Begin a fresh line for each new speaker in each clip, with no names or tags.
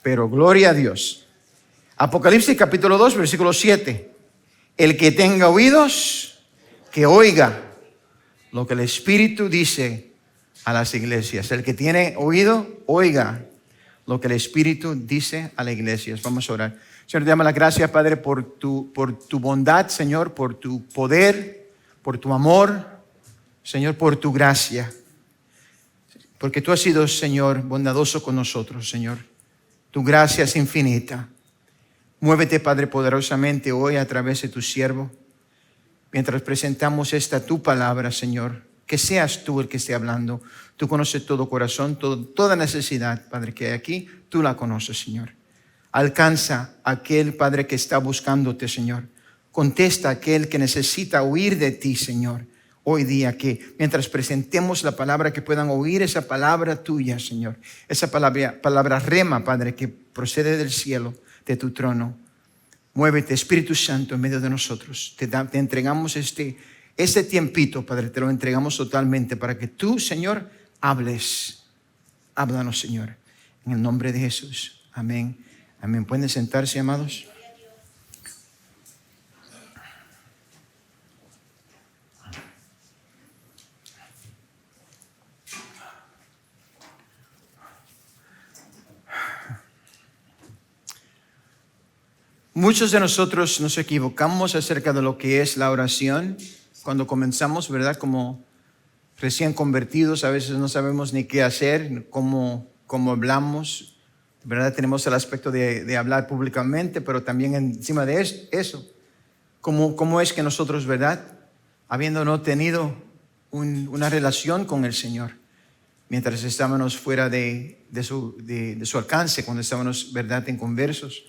pero gloria a Dios. Apocalipsis capítulo 2, versículo 7. El que tenga oídos, que oiga lo que el Espíritu dice a las iglesias. El que tiene oído, oiga lo que el Espíritu dice a las iglesias. Vamos a orar. Señor, te damos las gracias, Padre, por tu bondad, Señor, por tu poder, por tu amor, Señor, por tu gracia. Porque tú has sido, Señor, bondadoso con nosotros, Señor. Tu gracia es infinita. Muévete, Padre, poderosamente hoy a través de tu siervo. Mientras presentamos esta tu palabra, Señor, que seas tú el que esté hablando. Tú conoces todo corazón, toda necesidad, Padre, que hay aquí. Tú la conoces, Señor. Alcanza a aquel, Padre, que está buscándote, Señor. Contesta a aquel que necesita oír de ti, Señor. Hoy día que mientras presentemos la palabra, que puedan oír esa palabra tuya, Señor. Esa palabra rema, Padre, que procede del cielo, de tu trono. Muévete, Espíritu Santo, en medio de nosotros. Te entregamos este tiempito, Padre, te lo entregamos totalmente para que tú, Señor, hables. Háblanos, Señor. En el nombre de Jesús. Amén. Amén. ¿Pueden sentarse, amados? Muchos de nosotros nos equivocamos acerca de lo que es la oración. Cuando comenzamos, ¿verdad? Como recién convertidos, a veces no sabemos ni qué hacer, cómo hablamos. ¿Verdad? Tenemos el aspecto de hablar públicamente, pero también encima de eso, ¿cómo es que nosotros, ¿verdad? Habiendo no tenido una relación con el Señor, mientras estábamos fuera de su alcance, cuando estábamos, ¿verdad?, en conversos.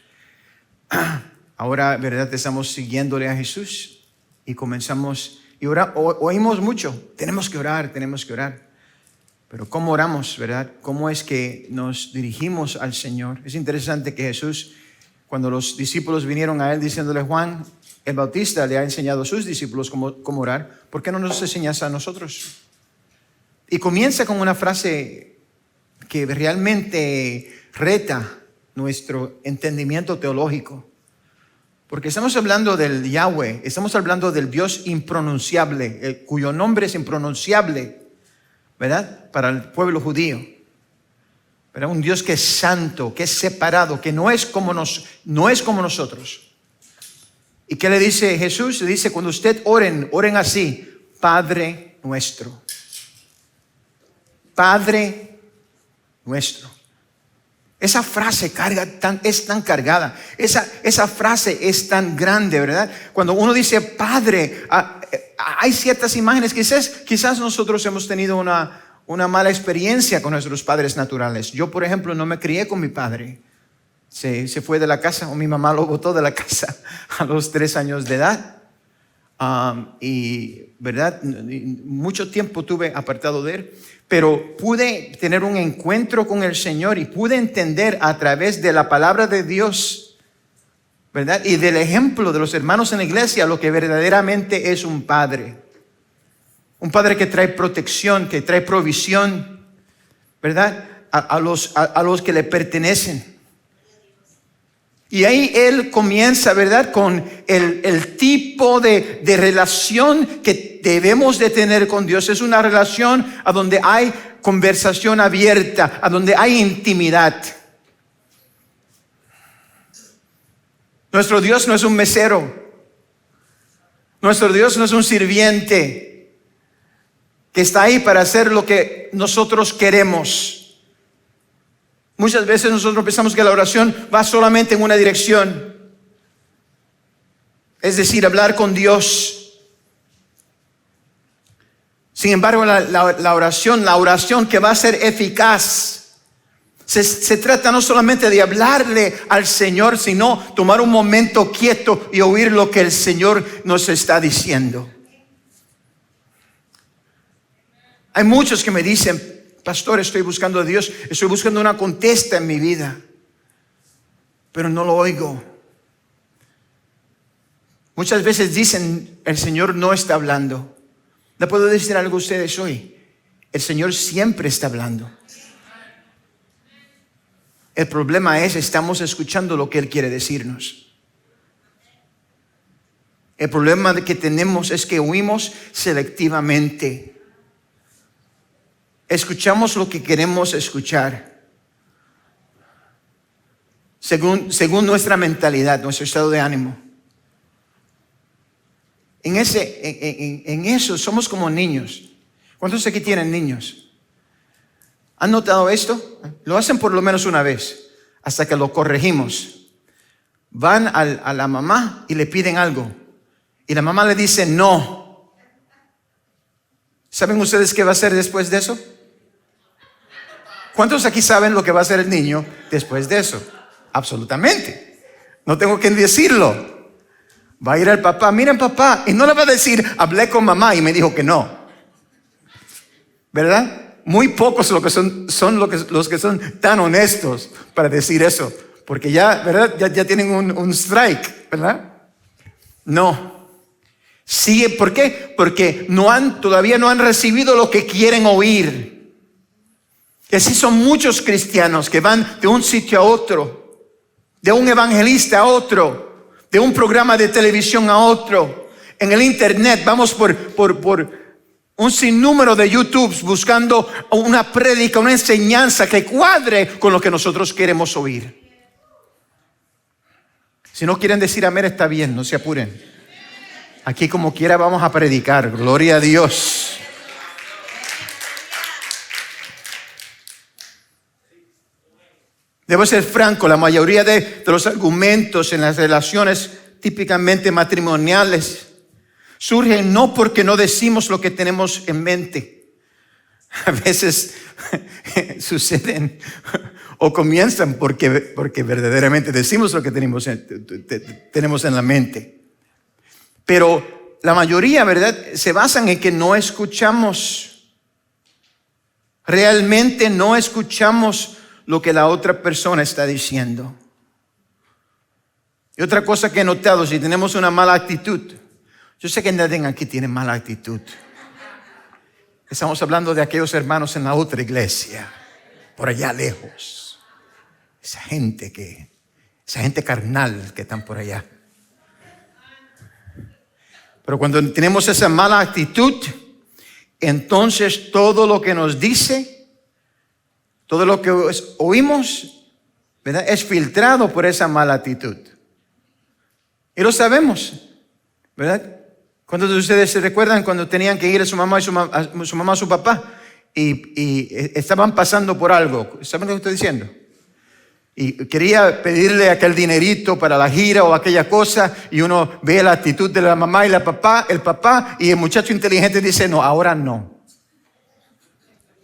Ahora, ¿verdad?, estamos siguiéndole a Jesús y comenzamos, y oímos mucho, tenemos que orar. Pero ¿cómo oramos, verdad? ¿Cómo es que nos dirigimos al Señor? Es interesante que Jesús, cuando los discípulos vinieron a Él diciéndole, Juan el Bautista le ha enseñado a sus discípulos cómo orar, ¿por qué no nos enseñas a nosotros? Y comienza con una frase que realmente reta nuestro entendimiento teológico. Porque estamos hablando del Yahweh, estamos hablando del Dios impronunciable, cuyo nombre es impronunciable, ¿verdad? Para el pueblo judío. Pero un Dios que es santo, que es separado, que no es como nosotros. ¿Y qué le dice Jesús? Le dice, cuando usted oren así, Padre nuestro. Padre nuestro. Esa frase es tan cargada. Esa frase es tan grande, ¿verdad? Cuando uno dice Padre, hay ciertas imágenes. Quizás nosotros hemos tenido una mala experiencia con nuestros padres naturales. Yo, por ejemplo, no me crié con mi padre. Se fue de la casa, o mi mamá lo botó de la casa a los 3 años de edad. Y, ¿verdad? Mucho tiempo tuve apartado de él. Pero pude tener un encuentro con el Señor y pude entender a través de la palabra de Dios, ¿verdad? Y del ejemplo de los hermanos en la iglesia lo que verdaderamente es un padre. Un padre que trae protección, que trae provisión, ¿verdad? A los que le pertenecen. Y ahí él comienza, ¿verdad?, con el tipo de relación que debemos de tener con Dios. Es una relación a donde hay conversación abierta, a donde hay intimidad. Nuestro Dios no es un mesero. Nuestro Dios no es un sirviente que está ahí para hacer lo que nosotros queremos. Muchas veces nosotros pensamos que la oración va solamente en una dirección. Es decir, hablar con Dios. Sin embargo, la oración que va a ser eficaz, se trata no solamente de hablarle al Señor, sino tomar un momento quieto y oír lo que el Señor nos está diciendo. Hay muchos que me dicen, pastor, estoy buscando a Dios, estoy buscando una contesta en mi vida, pero no lo oigo. Muchas veces dicen, el Señor no está hablando. ¿Le puedo decir algo a ustedes hoy? El Señor siempre está hablando. El problema es, estamos escuchando lo que Él quiere decirnos. El problema que tenemos es que oímos selectivamente. Escuchamos lo que queremos escuchar. Según nuestra mentalidad, nuestro estado de ánimo. En eso somos como niños. ¿Cuántos aquí tienen niños? ¿Han notado esto? Lo hacen por lo menos una vez, hasta que lo corregimos. Van a la mamá y le piden algo. Y la mamá le dice no. ¿Saben ustedes qué va a hacer después de eso? ¿Cuántos aquí saben lo que va a hacer el niño después de eso? Absolutamente. No tengo que decirlo. Va a ir al papá. Miren, papá. Y no le va a decir, hablé con mamá y me dijo que no. ¿Verdad? Muy pocos los que son tan honestos para decir eso. Porque ya, ¿verdad? Ya tienen un strike, ¿verdad? No. Sigue, ¿por qué? Porque todavía no han recibido lo que quieren oír. Y así son muchos cristianos que van de un sitio a otro, de un evangelista a otro, de un programa de televisión a otro. En el internet vamos por un sinnúmero de YouTubes buscando una prédica, una enseñanza que cuadre con lo que nosotros queremos oír. Si no quieren decir amén, está bien, no se apuren. Aquí como quiera vamos a predicar, gloria a Dios. Debo ser franco, la mayoría de los argumentos en las relaciones típicamente matrimoniales surgen no porque no decimos lo que tenemos en mente. A veces suceden o comienzan porque verdaderamente decimos lo que tenemos en la mente. Pero la mayoría, ¿verdad?, se basan en que no escuchamos. Realmente no escuchamos lo que la otra persona está diciendo. Y otra cosa que he notado, si tenemos una mala actitud, yo sé que nadie aquí tiene mala actitud. Estamos hablando de aquellos hermanos en la otra iglesia, por allá lejos. Esa gente carnal que están por allá. Pero cuando tenemos esa mala actitud, entonces todo lo que nos dice, todo lo que oímos, ¿verdad?, es filtrado por esa mala actitud. Y lo sabemos, ¿verdad? ¿Cuántos de ustedes se recuerdan cuando tenían que ir a su mamá a su papá y estaban pasando por algo? ¿Saben lo que estoy diciendo? Y quería pedirle aquel dinerito para la gira o aquella cosa, y uno ve la actitud de la mamá y el papá, y el muchacho inteligente dice, no, ahora no.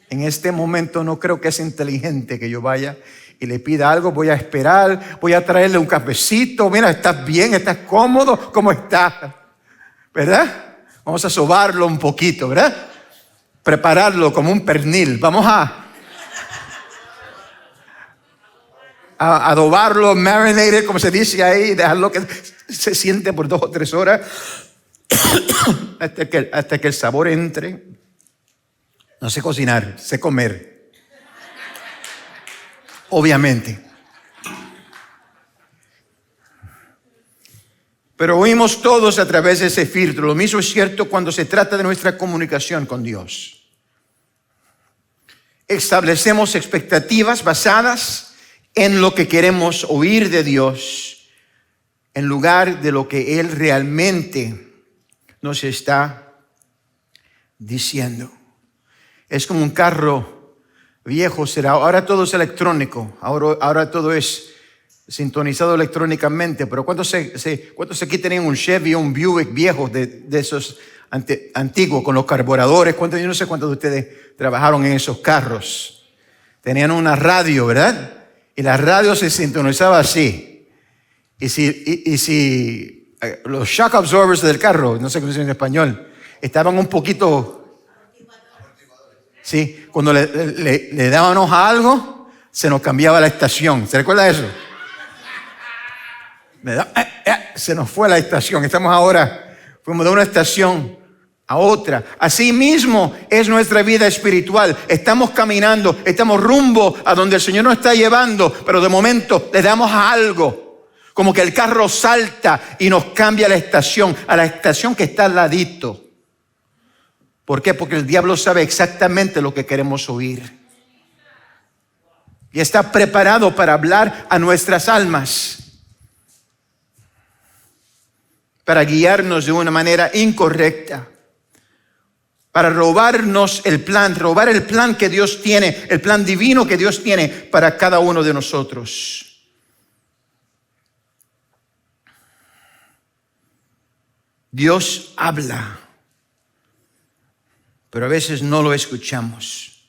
En este momento no creo que es inteligente que yo vaya y le pida algo. Voy a esperar, voy a traerle un cafecito. Mira, ¿estás bien? ¿Estás cómodo? ¿Cómo estás? ¿Verdad? Vamos a sobarlo un poquito, ¿verdad? Prepararlo como un pernil. Vamos a adobarlo, marinated, como se dice ahí, dejarlo que se siente por 2 o 3 horas hasta que el sabor entre. No sé cocinar, sé comer. Obviamente. Pero oímos todos a través de ese filtro. Lo mismo es cierto cuando se trata de nuestra comunicación con Dios. Establecemos expectativas basadas en lo que queremos oír de Dios, en lugar de lo que Él realmente nos está diciendo. Es como un carro viejo, ahora todo es electrónico, ahora todo es sintonizado electrónicamente, pero ¿cuántos aquí tenían un Chevy o un Buick viejo de esos antiguos con los carburadores? Yo no sé cuántos de ustedes trabajaron en esos carros. Tenían una radio, ¿verdad? Y la radio se sintonizaba así. Y si los shock absorbers del carro, no sé cómo se dice en español, estaban un poquito... Sí, cuando le dábamos a algo, se nos cambiaba la estación. ¿Se recuerda eso? Se nos fue la estación. Fuimos de una estación a otra. Así mismo es nuestra vida espiritual. Estamos caminando, estamos rumbo a donde el Señor nos está llevando, pero de momento le damos a algo, como que el carro salta y nos cambia a la estación que está al ladito. ¿Por qué? Porque el diablo sabe exactamente lo que queremos oír. Y está preparado para hablar a nuestras almas, para guiarnos de una manera incorrecta, para robarnos robar el plan que Dios tiene, el plan divino que Dios tiene para cada uno de nosotros. Dios habla, pero a veces no lo escuchamos.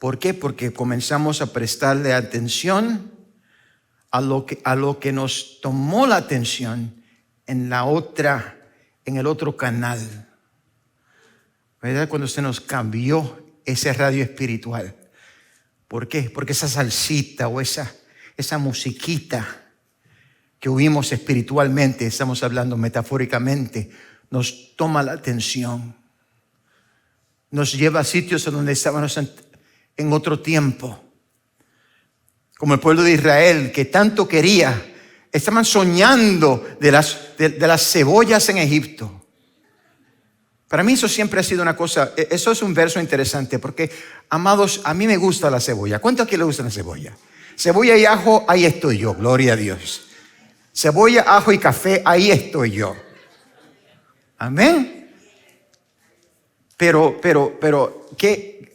¿Por qué? Porque comenzamos a prestarle atención a lo que nos tomó la atención en el otro canal. ¿Verdad? Cuando se nos cambió ese radio espiritual. ¿Por qué? Porque esa salsita o esa musiquita que oímos espiritualmente, estamos hablando metafóricamente, nos toma la atención. Nos lleva a sitios donde estábamos en otro tiempo. Como el pueblo de Israel, que tanto quería. Estaban soñando de las cebollas en Egipto. Para mí eso siempre ha sido una cosa, eso es un verso interesante, porque, amados, a mí me gusta la cebolla. ¿Cuánto aquí le gusta la cebolla? Cebolla y ajo, ahí estoy yo, gloria a Dios. Cebolla, ajo y café, ahí estoy yo. Amén. Pero, ¿qué?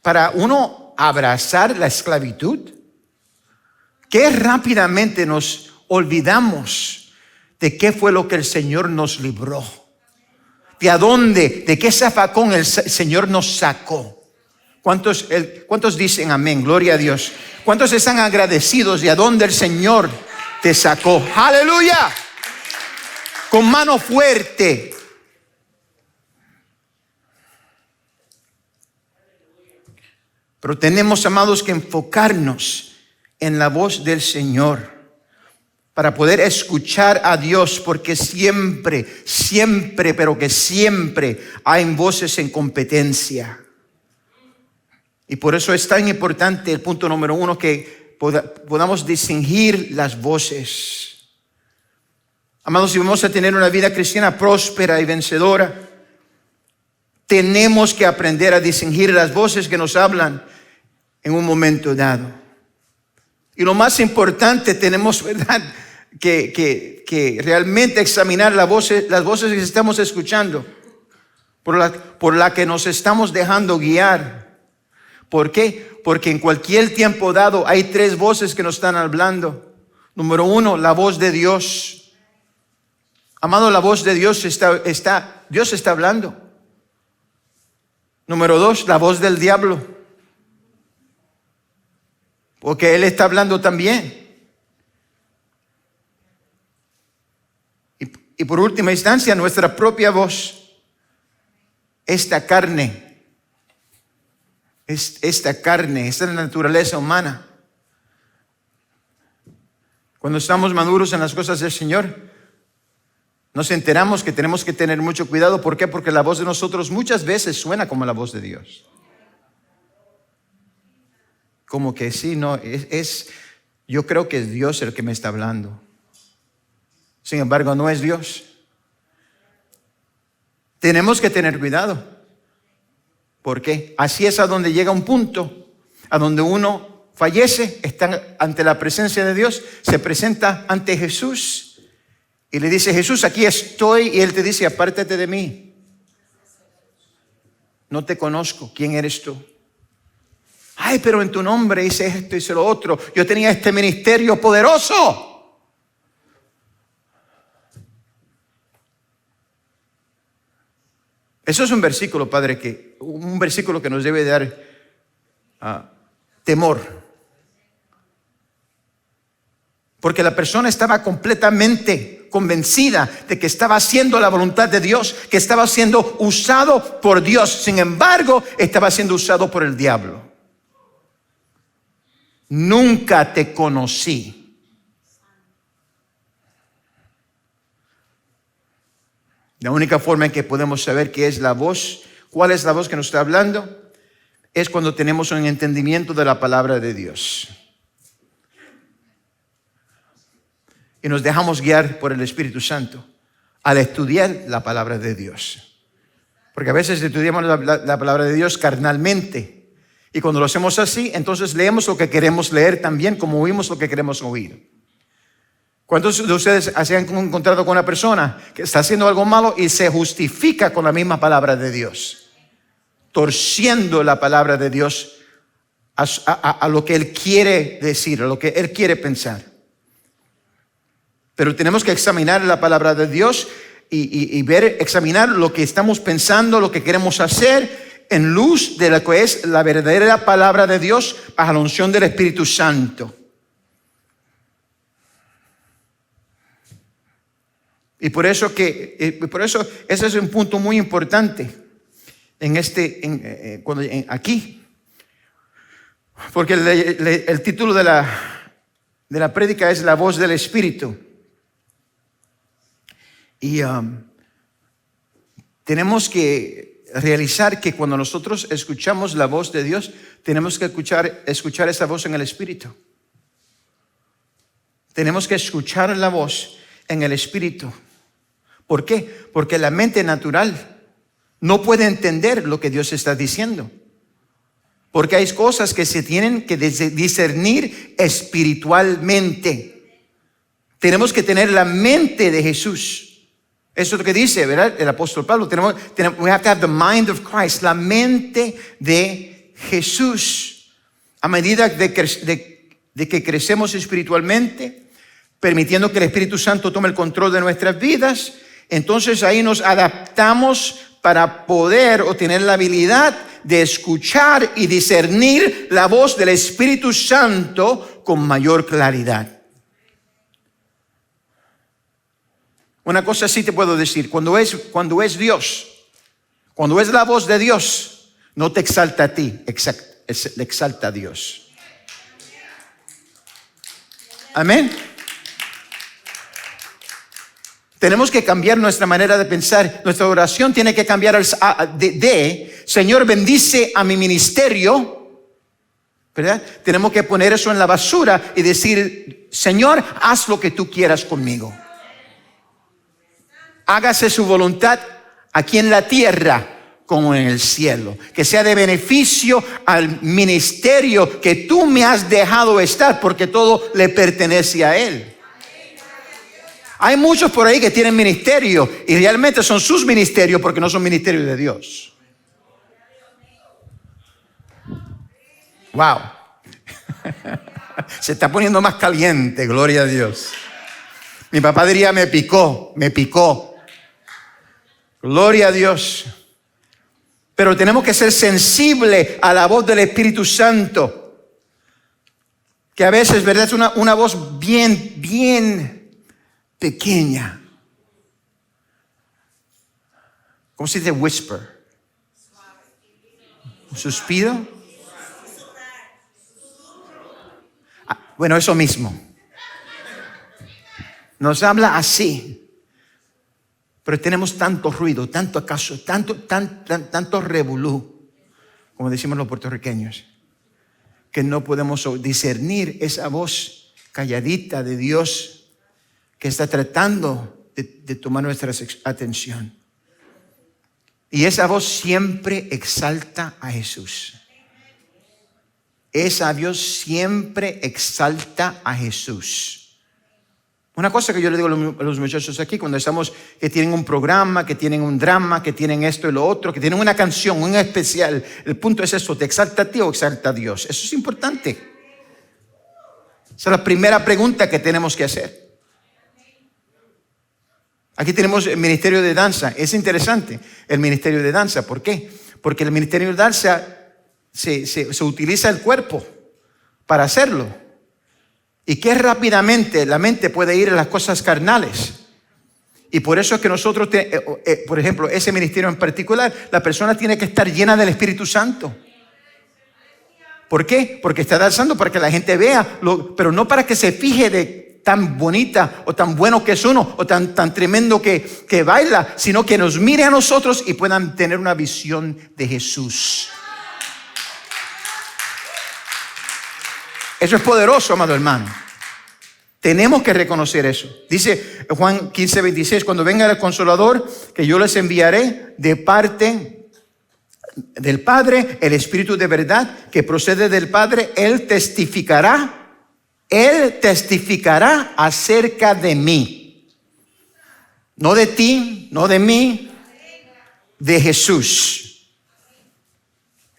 Para uno abrazar la esclavitud, qué rápidamente nos olvidamos de qué fue lo que el Señor nos libró. De qué zafacón el Señor nos sacó. ¿Cuántos dicen amén? Gloria a Dios. ¿Cuántos están agradecidos de a dónde el Señor te sacó? ¡Aleluya! Con mano fuerte. Pero tenemos, amados, que enfocarnos en la voz del Señor para poder escuchar a Dios, porque siempre, pero que siempre hay voces en competencia. Y por eso es tan importante el punto número 1, que podamos distinguir las voces. Amados, si vamos a tener una vida cristiana próspera y vencedora, tenemos que aprender a distinguir las voces que nos hablan en un momento dado. Y lo más importante, tenemos, ¿verdad?, que realmente examinar las voces que estamos escuchando, por la que nos estamos dejando guiar. ¿Por qué? Porque en cualquier tiempo dado hay 3 voces que nos están hablando. Número 1, la voz de Dios. Amado, la voz de Dios Dios está hablando. Número 2, la voz del diablo, porque él está hablando también. Y por última instancia, nuestra propia voz. Esta carne, esta es la naturaleza humana. Cuando estamos maduros en las cosas del Señor, nos enteramos que tenemos que tener mucho cuidado. ¿Por qué? Porque la voz de nosotros muchas veces suena como la voz de Dios. Como que sí, no, yo creo que es Dios el que me está hablando. Sin embargo, no es Dios. Tenemos que tener cuidado. ¿Por qué? Así es a donde llega un punto, a donde uno fallece, está ante la presencia de Dios, se presenta ante Jesús y le dice: Jesús, aquí estoy. Y Él te dice: apártate de mí. No te conozco. ¿Quién eres tú? Ay, pero en tu nombre hice esto, hice lo otro. Yo tenía este ministerio poderoso. Eso es un versículo, Padre, un versículo que nos debe dar temor. Porque la persona estaba completamente convencida de que estaba haciendo la voluntad de Dios, que estaba siendo usado por Dios. Sin embargo, estaba siendo usado por el diablo. Nunca te conocí. La única forma en que podemos saber qué es la voz, cuál es la voz que nos está hablando, es cuando tenemos un entendimiento de la palabra de Dios. Y nos dejamos guiar por el Espíritu Santo al estudiar la palabra de Dios. Porque a veces estudiamos la palabra de Dios carnalmente. Y cuando lo hacemos así, entonces leemos lo que queremos leer también, como oímos lo que queremos oír. ¿Cuántos de ustedes se han encontrado con una persona que está haciendo algo malo y se justifica con la misma palabra de Dios? Torciendo la palabra de Dios a lo que Él quiere decir, a lo que Él quiere pensar. Pero tenemos que examinar la palabra de Dios y examinar lo que estamos pensando, lo que queremos hacer, en luz de lo que es la verdadera palabra de Dios, bajo la unción del Espíritu Santo. Y por eso ese es un punto muy importante aquí. Porque el título de la prédica es La voz del Espíritu. Y tenemos que realizar que cuando nosotros escuchamos la voz de Dios, tenemos que escuchar esa voz en el Espíritu. Tenemos que escuchar la voz en el Espíritu. ¿Por qué? Porque la mente natural no puede entender lo que Dios está diciendo. Porque hay cosas que se tienen que discernir espiritualmente. Tenemos que tener la mente de Jesús. Eso es lo que dice, ¿verdad? El apóstol Pablo. We have to have the mind of Christ, la mente de Jesús. A medida de que crecemos espiritualmente, permitiendo que el Espíritu Santo tome el control de nuestras vidas, entonces ahí nos adaptamos para poder o tener la habilidad de escuchar y discernir la voz del Espíritu Santo con mayor claridad. Una cosa sí te puedo decir, cuando es Dios, cuando es la voz de Dios, no te exalta a ti, le exalta a Dios. Amén. Tenemos que cambiar nuestra manera de pensar. Nuestra oración tiene que cambiar Señor, bendice a mi ministerio, ¿verdad? Tenemos que poner eso en la basura y decir, Señor, haz lo que tú quieras conmigo. Hágase su voluntad aquí en la tierra como en el cielo. Que sea de beneficio al ministerio que tú me has dejado estar, porque todo le pertenece a Él. Hay muchos por ahí que tienen ministerio y realmente son sus ministerios porque no son ministerios de Dios. Wow. Se está poniendo más caliente, gloria a Dios. Mi papá diría, me picó. Gloria a Dios. Pero tenemos que ser sensibles a la voz del Espíritu Santo. Que a veces, ¿verdad? Es una voz bien pequeña. ¿Cómo se dice whisper? ¿Un suspiro? Bueno, eso mismo. Nos habla así. Pero tenemos tanto ruido, tanto revolú, como decimos los puertorriqueños, que no podemos discernir esa voz calladita de Dios que está tratando de tomar nuestra atención. Y esa voz siempre exalta a Jesús. Esa voz siempre exalta a Jesús. Una cosa que yo le digo a los muchachos aquí, cuando estamos, que tienen un programa, que tienen un drama, que tienen esto y lo otro, que tienen una canción, un especial, el punto es eso, ¿te exalta a ti o exalta a Dios? Eso es importante. Esa es la primera pregunta que tenemos que hacer. Aquí tenemos el ministerio de danza. Es interesante el ministerio de danza. ¿Por qué? Porque el ministerio de danza se utiliza el cuerpo para hacerlo. Y qué rápidamente la mente puede ir a las cosas carnales. Y por eso es que nosotros, por ejemplo, ese ministerio en particular, la persona tiene que estar llena del Espíritu Santo. ¿Por qué? Porque está danzando para que la gente vea, pero no para que se fije de tan bonita o tan bueno que es uno o tan tremendo que baila, sino que nos mire a nosotros y puedan tener una visión de Jesús. Eso es poderoso, amado hermano. Tenemos que reconocer eso. Dice Juan 15:26, cuando venga el Consolador, que yo les enviaré de parte del Padre, el Espíritu de verdad que procede del Padre, Él testificará acerca de mí. No de ti, no de mí, de Jesús.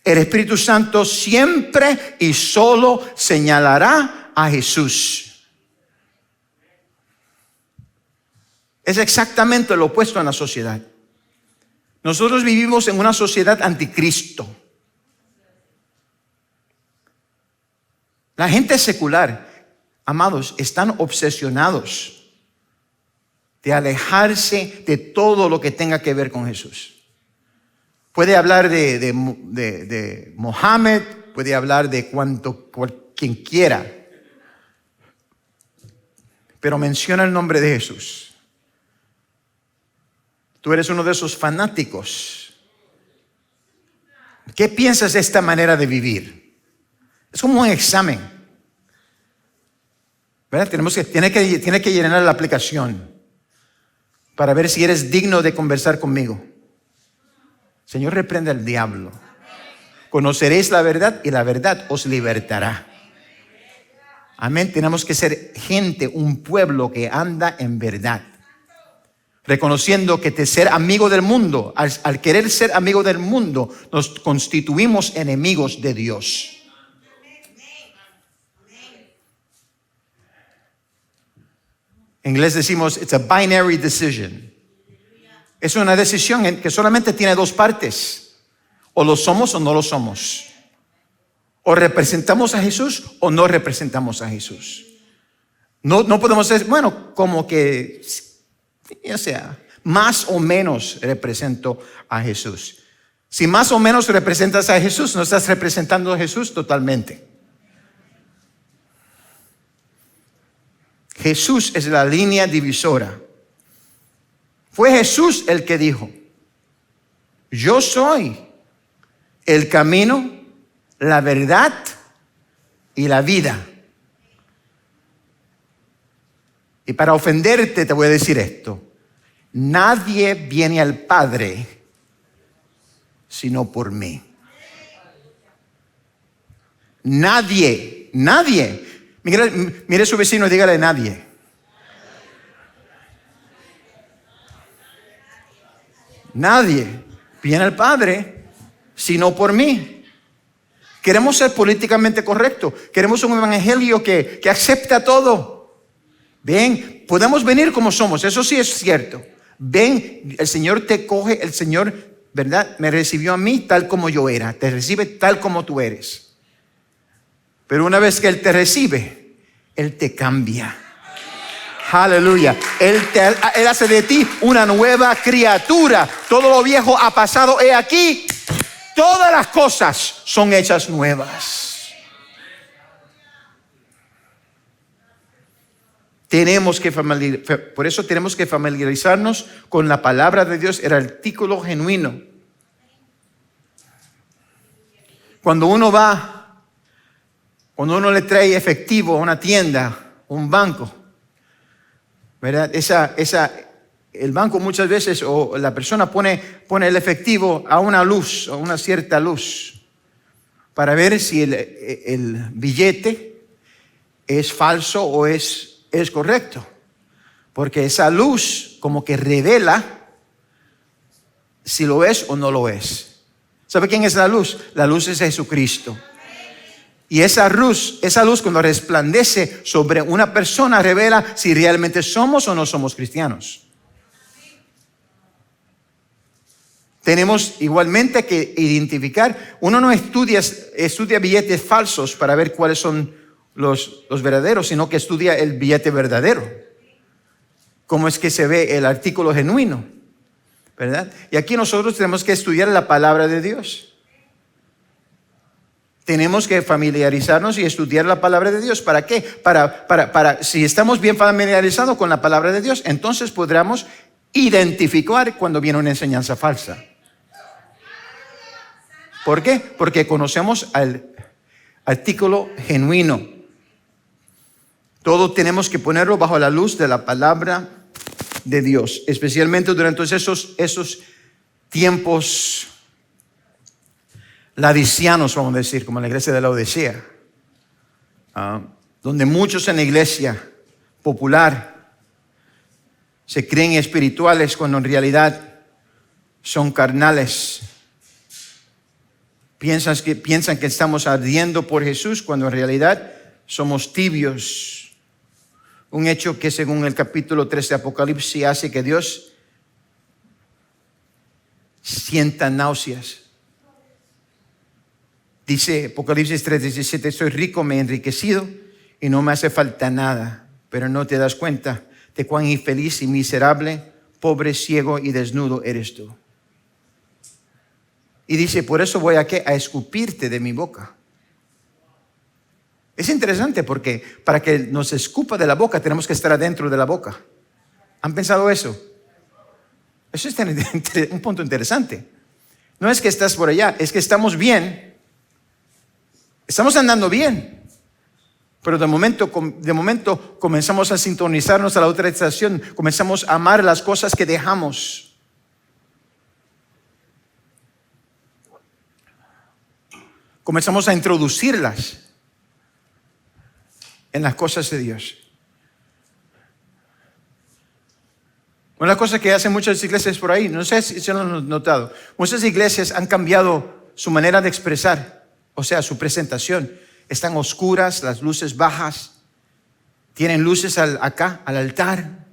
El Espíritu Santo siempre y solo señalará a Jesús. Es exactamente lo opuesto en la sociedad. Nosotros vivimos en una sociedad anticristo. La gente secular, amados, están obsesionados de alejarse de todo lo que tenga que ver con Jesús. Puede hablar de Mohammed, puede hablar de quien quiera, pero menciona el nombre de Jesús. Tú eres uno de esos fanáticos. ¿Qué piensas de esta manera de vivir? Es como un examen, ¿verdad? Tiene que llenar la aplicación para ver si eres digno de conversar conmigo. Señor, reprende al diablo. Conoceréis la verdad y la verdad os libertará. Amén. Tenemos que ser gente, un pueblo que anda en verdad. Reconociendo que ser amigo del mundo, al querer ser amigo del mundo, nos constituimos enemigos de Dios. En inglés decimos, it's a binary decision. Es una decisión que solamente tiene dos partes. O lo somos o no lo somos. O representamos a Jesús o no representamos a Jesús. No podemos decir, bueno, como que, ya sea, más o menos represento a Jesús. Si más o menos representas a Jesús, no estás representando a Jesús totalmente. Jesús es la línea divisora. Fue Jesús el que dijo, yo soy el camino, la verdad y la vida. Y para ofenderte te voy a decir esto. Nadie viene al Padre sino por mí. Nadie. Mire a su vecino y dígale nadie. Nadie viene al Padre sino por mí. Queremos ser políticamente correctos. Queremos un evangelio que acepta todo. Ven, podemos venir como somos, eso sí es cierto. Ven, el Señor te coge, el Señor, ¿verdad? Me recibió a mí tal como yo era. Te recibe tal como tú eres. Pero una vez que Él te recibe, Él te cambia. Aleluya. Él hace de ti una nueva criatura. Todo lo viejo ha pasado. He aquí, todas las cosas son hechas nuevas. Por eso tenemos que familiarizarnos con la palabra de Dios, el artículo genuino. Cuando uno le trae efectivo a una tienda, un banco, ¿verdad? El banco muchas veces, o la persona pone el efectivo a una luz, a una cierta luz, para ver si el billete es falso o es correcto. Porque esa luz como que revela si lo es o no lo es. ¿Sabe quién es la luz? La luz es Jesucristo. Y esa luz cuando resplandece sobre una persona revela si realmente somos o no somos cristianos. Tenemos igualmente que identificar. Uno no estudia billetes falsos para ver cuáles son los verdaderos, sino que estudia el billete verdadero. ¿Cómo es que se ve el artículo genuino? ¿Verdad? Y aquí nosotros tenemos que estudiar la palabra de Dios. Tenemos que familiarizarnos y estudiar la palabra de Dios. ¿Para qué? Si estamos bien familiarizados con la palabra de Dios, entonces podremos identificar cuando viene una enseñanza falsa. ¿Por qué? Porque conocemos al artículo genuino. Todo tenemos que ponerlo bajo la luz de la palabra de Dios, especialmente durante esos tiempos laodiceanos, vamos a decir, como la iglesia de Laodicea, donde muchos en la iglesia popular se creen espirituales cuando en realidad son carnales. Piensan que estamos ardiendo por Jesús cuando en realidad somos tibios. Un hecho que según el capítulo 3 de Apocalipsis hace que Dios sienta náuseas. Dice Apocalipsis 3:17, soy rico, me he enriquecido y no me hace falta nada, pero no te das cuenta de cuán infeliz y miserable, pobre, ciego y desnudo eres tú. Y dice, por eso voy a escupirte de mi boca. Es interesante porque para que nos escupa de la boca tenemos que estar adentro de la boca. ¿Han pensado eso? Eso es un punto interesante. No es que estás por allá, es que estamos bien. Estamos andando bien. Pero de momento comenzamos a sintonizarnos a la otra estación. Comenzamos a amar las cosas que dejamos. Comenzamos a introducirlas en las cosas de Dios. Una cosa que hacen muchas iglesias por ahí, no sé si lo han notado, muchas iglesias han cambiado su manera de expresar, o sea, su presentación. Están oscuras, las luces bajas, tienen luces acá, al altar,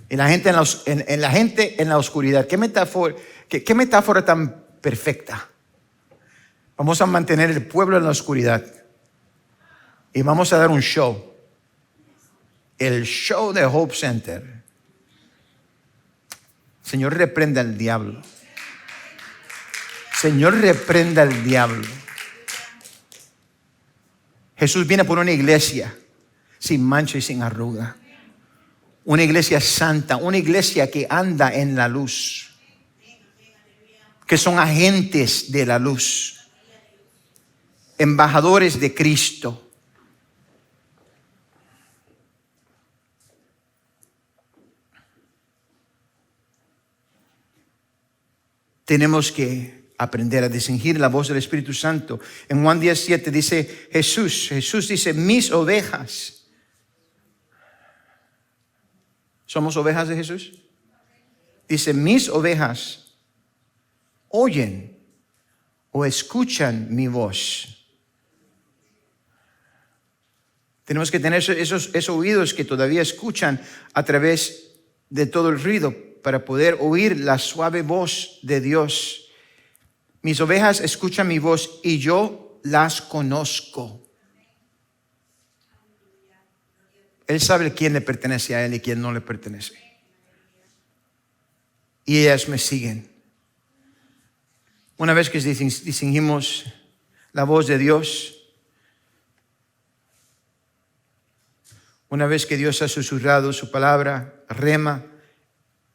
y la gente en la oscuridad. ¿Qué metáfora tan perfecta? Vamos a mantener el pueblo en la oscuridad y vamos a dar un show. El show de Hope Center. Señor, reprenda al diablo. Señor, reprenda al diablo. Jesús viene por una iglesia sin mancha y sin arruga. Una iglesia santa, una iglesia que anda en la luz, que son agentes de la luz, embajadores de Cristo. Tenemos que aprender a discernir la voz del Espíritu Santo. En Juan 10:7 dice Jesús dice, mis ovejas. ¿Somos ovejas de Jesús? Dice, mis ovejas oyen o escuchan mi voz. Tenemos que tener esos oídos que todavía escuchan a través de todo el ruido para poder oír la suave voz de Dios. Mis ovejas escuchan mi voz y yo las conozco. Él sabe quién le pertenece a Él y quién no le pertenece. Y ellas me siguen. Una vez que distinguimos la voz de Dios, una vez que Dios ha susurrado su palabra, rema,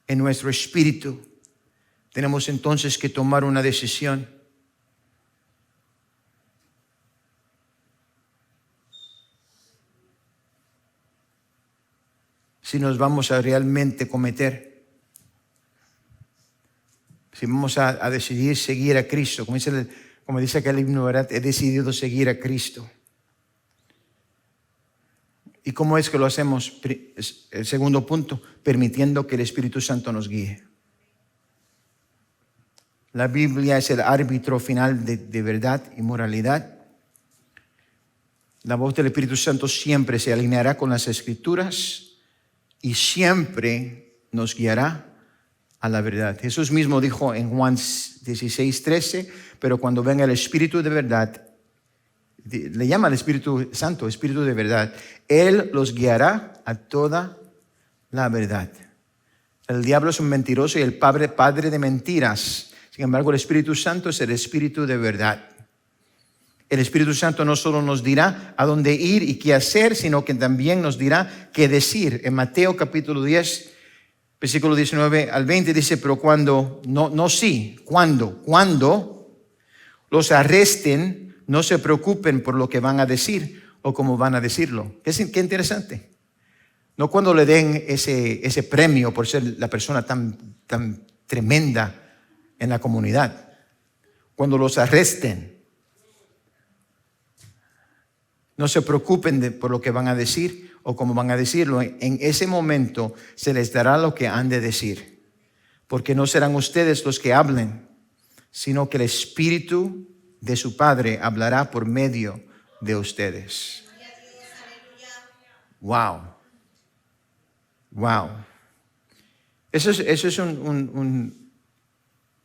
en nuestro espíritu, tenemos entonces que tomar una decisión. Si nos vamos a realmente cometer, si vamos a decidir seguir a Cristo, como dice aquel himno, ¿verdad? He decidido seguir a Cristo. ¿Y cómo es que lo hacemos? El segundo punto, permitiendo que el Espíritu Santo nos guíe. La Biblia es el árbitro final de verdad y moralidad. La voz del Espíritu Santo siempre se alineará con las Escrituras y siempre nos guiará a la verdad. Jesús mismo dijo en Juan 16:13, pero cuando venga el Espíritu de verdad, le llama al Espíritu Santo, Espíritu de verdad, Él los guiará a toda la verdad. El diablo es un mentiroso y el padre de mentiras. Sin embargo, el Espíritu Santo es el Espíritu de verdad. El Espíritu Santo no solo nos dirá a dónde ir y qué hacer, sino que también nos dirá qué decir. En Mateo capítulo 10, versículo 19 al 20 dice, pero cuando los arresten, no se preocupen por lo que van a decir o cómo van a decirlo. Qué interesante. No cuando le den ese premio por ser la persona tan tremenda en la comunidad. Cuando los arresten, no se preocupen por lo que van a decir o cómo van a decirlo. En ese momento se les dará lo que han de decir. Porque no serán ustedes los que hablen, sino que el Espíritu de su Padre hablará por medio de ustedes. Wow. Wow. Eso es un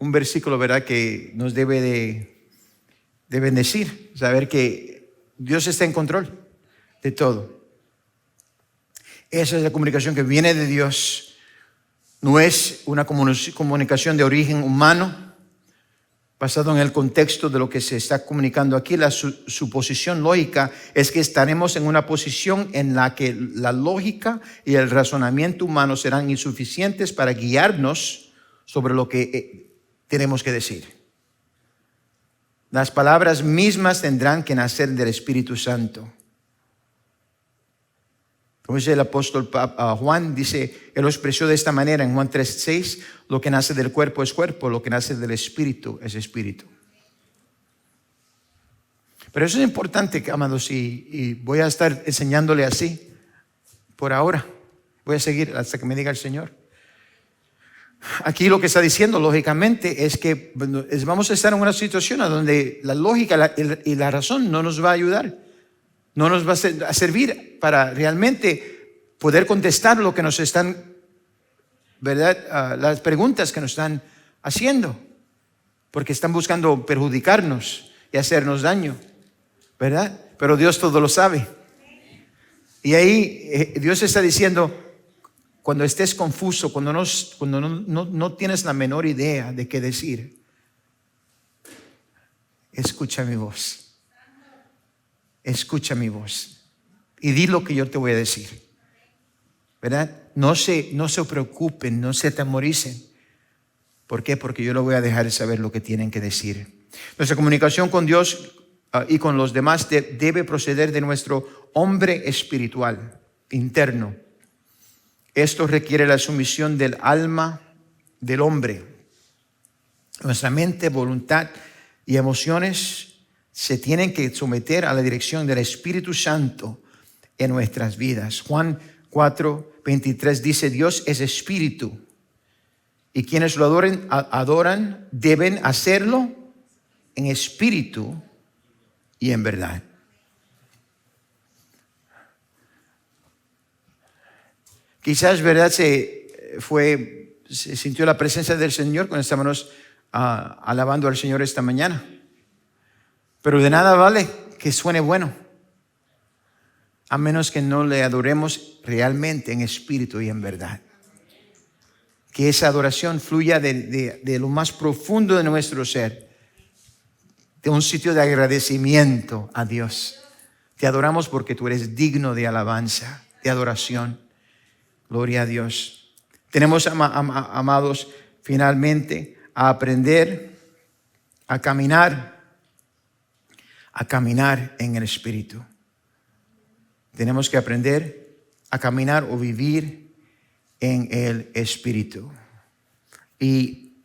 versículo, ¿verdad?, que nos debe de bendecir. Saber que Dios está en control de todo. Esa es la comunicación que viene de Dios. No es una comunicación de origen humano, basado en el contexto de lo que se está comunicando aquí. La suposición lógica es que estaremos en una posición en la que la lógica y el razonamiento humano serán insuficientes para guiarnos sobre lo que tenemos que decir. Las palabras mismas tendrán que nacer del Espíritu Santo. Como dice el apóstol Juan, dice, él lo expresó de esta manera en Juan 3:6, lo que nace del cuerpo es cuerpo, lo que nace del espíritu es espíritu. Pero eso es importante, amados, y voy a estar enseñándole así por ahora. Voy a seguir hasta que me diga el Señor. Aquí lo que está diciendo, lógicamente, es que vamos a estar en una situación donde la lógica y la razón no nos va a ayudar. No nos va a servir para realmente poder contestar lo que nos están, ¿verdad? Las preguntas que nos están haciendo. Porque están buscando perjudicarnos y hacernos daño, ¿verdad? Pero Dios todo lo sabe. Y ahí Dios está diciendo, cuando estés confuso, cuando no tienes la menor idea de qué decir, escucha mi voz. Escucha mi voz. Y di lo que yo te voy a decir. ¿Verdad? No se preocupen, no se atemoricen. ¿Por qué? Porque yo les voy a dejar saber lo que tienen que decir. Nuestra comunicación con Dios y con los demás debe proceder de nuestro hombre espiritual, interno. Esto requiere la sumisión del alma del hombre. Nuestra mente, voluntad y emociones se tienen que someter a la dirección del Espíritu Santo en nuestras vidas. Juan 4:23 dice, Dios es espíritu y quienes lo adoran deben hacerlo en espíritu y en verdad. Quizás, ¿verdad?, se sintió la presencia del Señor cuando estábamos alabando al Señor esta mañana. Pero de nada vale que suene bueno, a menos que no le adoremos realmente en espíritu y en verdad. Que esa adoración fluya de lo más profundo de nuestro ser, de un sitio de agradecimiento a Dios. Te adoramos porque tú eres digno de alabanza, de adoración. Gloria a Dios. Tenemos, amados, finalmente a aprender a caminar en el Espíritu. Tenemos que aprender a caminar o vivir en el Espíritu. Y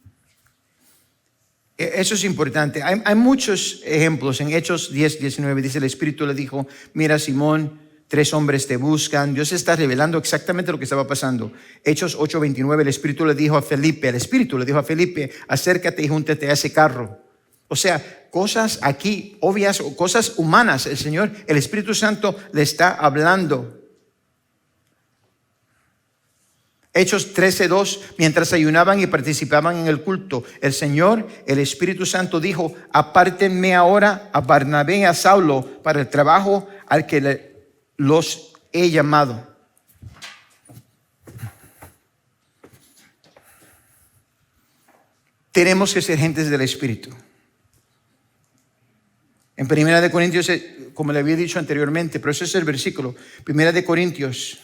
eso es importante. Hay muchos ejemplos. En Hechos 10:19 dice, el Espíritu le dijo, mira, Simón, 3 hombres te buscan. Dios está revelando exactamente lo que estaba pasando. Hechos 8:29, el Espíritu le dijo a Felipe, acércate y júntate a ese carro. O sea, cosas aquí obvias, cosas humanas. El Espíritu Santo le está hablando. Hechos 13:2, mientras ayunaban y participaban en el culto, el Espíritu Santo dijo, apártenme ahora a Barnabé y a Saulo para el trabajo al que los he llamado. Tenemos que ser gentes del Espíritu. En Primera de Corintios, como le había dicho anteriormente, pero ese es el versículo. Primera de Corintios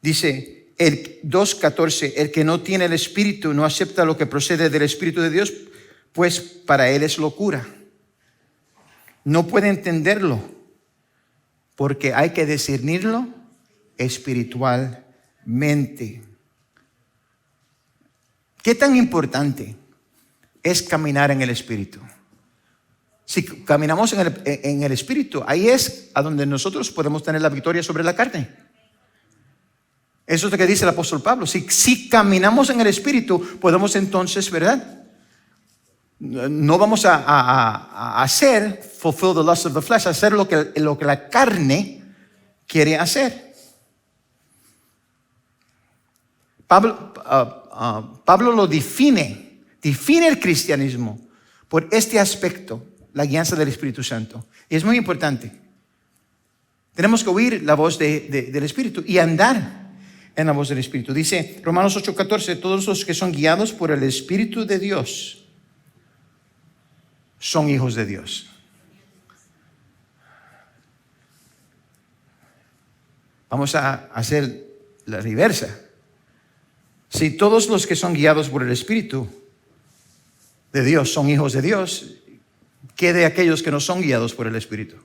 dice, el 2:14, el que no tiene el Espíritu no acepta lo que procede del Espíritu de Dios, pues para él es locura. No puede entenderlo, porque hay que discernirlo espiritualmente. ¿Qué tan importante es caminar en el Espíritu? Si caminamos en el Espíritu, ahí es a donde nosotros podemos tener la victoria sobre la carne. Eso es lo que dice el apóstol Pablo. Si caminamos en el Espíritu, podemos entonces, ¿verdad? No vamos a hacer, fulfill the lust of the flesh, hacer lo que la carne quiere hacer. Pablo lo define el cristianismo por este aspecto, la guianza del Espíritu Santo. Y es muy importante. Tenemos que oír la voz del Espíritu y andar en la voz del Espíritu. Dice Romanos 8:14, todos los que son guiados por el Espíritu de Dios son hijos de Dios. Vamos a hacer la reversa. Si todos los que son guiados por el Espíritu de Dios son hijos de Dios, ¿qué de aquellos que no son guiados por el Espíritu?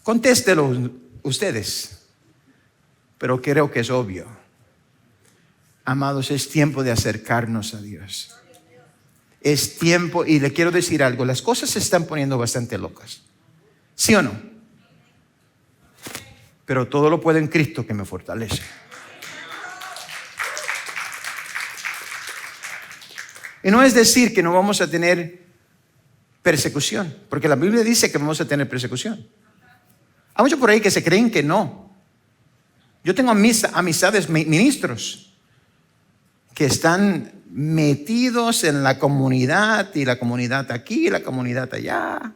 Contéstelo ustedes, pero creo que es obvio. Amados, es tiempo de acercarnos a Dios. Es tiempo, y le quiero decir algo, las cosas se están poniendo bastante locas. ¿Sí o no? Pero todo lo puedo en Cristo que me fortalece. Y no es decir que no vamos a tener persecución, porque la Biblia dice que vamos a tener persecución. Hay muchos por ahí que se creen que no. Yo tengo amistades, ministros, que están metidos en la comunidad, y la comunidad aquí, y la comunidad allá.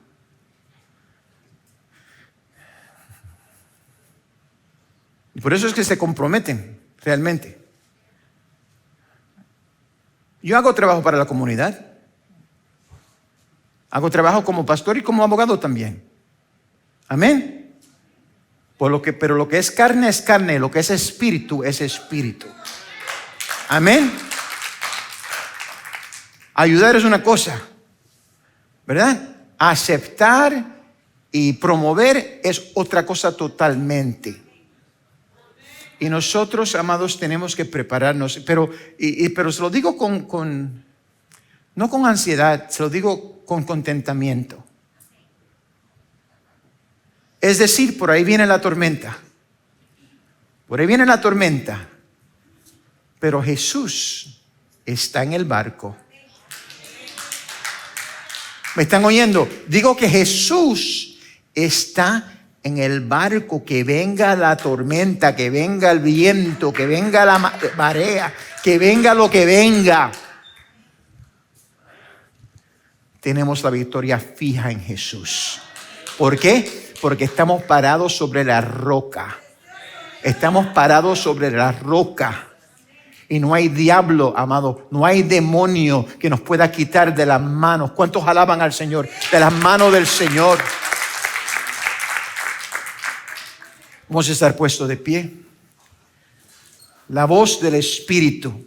Y por eso es que se comprometen realmente. Yo hago trabajo para la comunidad. Hago trabajo como pastor y como abogado también. Amén. Pero lo que es carne, lo que es espíritu es espíritu. Amén. Ayudar es una cosa, ¿verdad? Aceptar y promover es otra cosa totalmente. Y nosotros, amados, tenemos que prepararnos. Pero se lo digo no con ansiedad, se lo digo con contentamiento. Es decir, por ahí viene la tormenta. Por ahí viene la tormenta. Pero Jesús está en el barco. ¿Me están oyendo? Digo que Jesús está en el barco, que venga la tormenta, que venga el viento, que venga la marea, que venga lo que venga. Tenemos la victoria fija en Jesús. ¿Por qué? Porque estamos parados sobre la roca. Estamos parados sobre la roca. Y no hay diablo, amado, no hay demonio que nos pueda quitar de las manos. ¿Cuántos alaban al Señor? De las manos del Señor. Vamos a estar puestos de pie. La voz del Espíritu